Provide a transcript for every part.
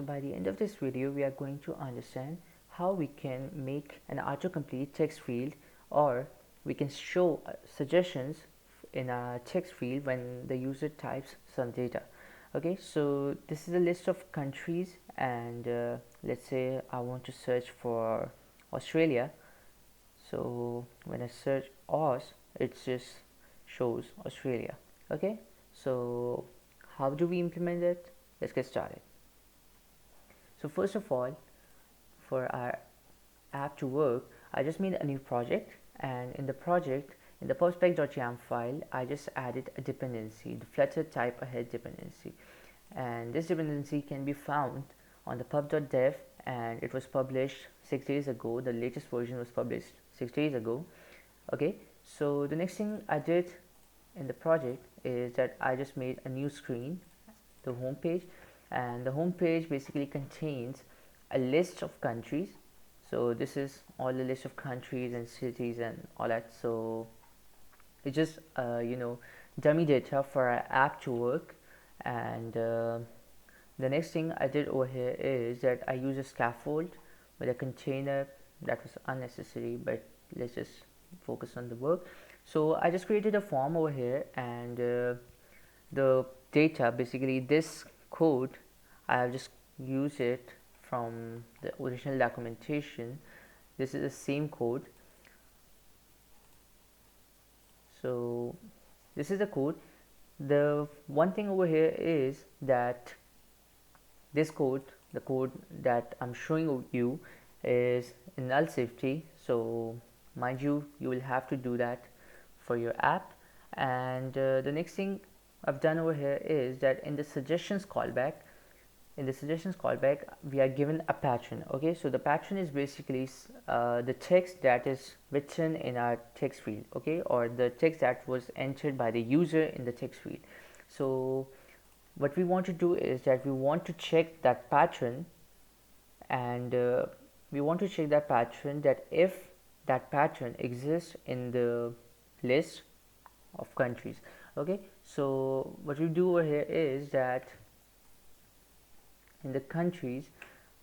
So by the end of this video, we are going to understand how we can make an autocomplete text field, or we can show suggestions in a text field when the user types some data. Okay, so this is a list of countries, and let's say I want to search for Australia. So when I search Aus, it just shows Australia. Okay, so how do we implement it? Let's get started. So first of all, for our app to work, I just made a new project, and in the project, in the perspec.yam file, I just added a dependency, the Flutter type ahead dependency, and this dependency can be found on the pub.dev, and it was published 6 days ago. The latest version was published 6 days ago. Okay, so the next thing I did in the project is that I just made a new screen, the home page, and the home page basically contains a list of countries. So this is all the list of countries and cities and all that. So it's just dummy data for our app to work. And the next thing I did over here is that I use a scaffold with a container. That was unnecessary, but let's just focus on the work. So I just created a form over here, and the data, basically this code, I have just used it from the original documentation. This is the same code. So this is the code. The one thing over here is that this code, the code that I'm showing you, is in null safety. So mind you, you will have to do that for your app. And the next thing I've done over here is that in the suggestions callback, we are given a pattern. Okay, so the pattern is basically the text that is written in our text field, okay, or the text that was entered by the user in the text field. So what we want to do is that we want to check that pattern, and we want to check that pattern, that if that pattern exists in the list of countries. Okay, so what we do over here is that in the countries,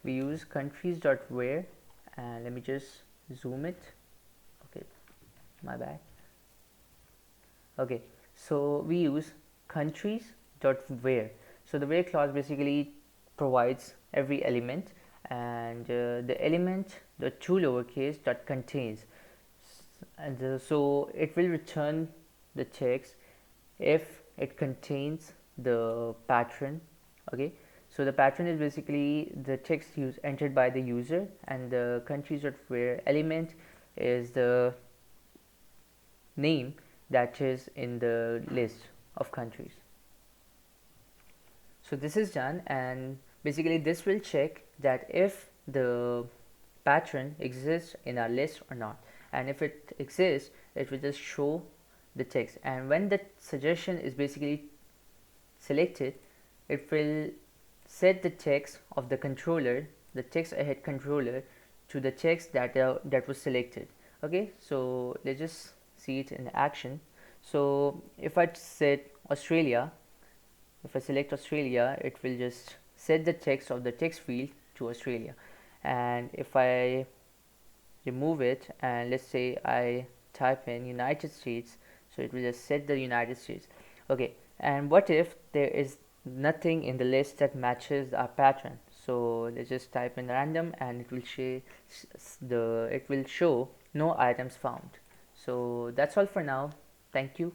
we use countries.where, and let me just zoom it. Okay, my bad. Okay, so we use countries.where. So the where clause basically provides every element, and the element, the two lowercase dot contains, and so it will return the text if it contains the pattern. Okay, so the pattern is basically the text entered by the user, and the countries.where element is the name that is in the list of countries. So this is done, and basically this will check that if the pattern exists in our list or not, and if it exists, it will just show the text. And when the suggestion is basically selected, it will set the text of the controller, the text ahead controller, to the text that was selected. Okay, so let's just see it in action. So if I set Australia, if I select Australia, it will just set the text of the text field to Australia. And if I remove it, and let's say I type in United States, so it will just set the United States. Okay, and what if there is nothing in the list that matches our pattern? So let's just type in random, and it will show no items found. So that's all for now. Thank you.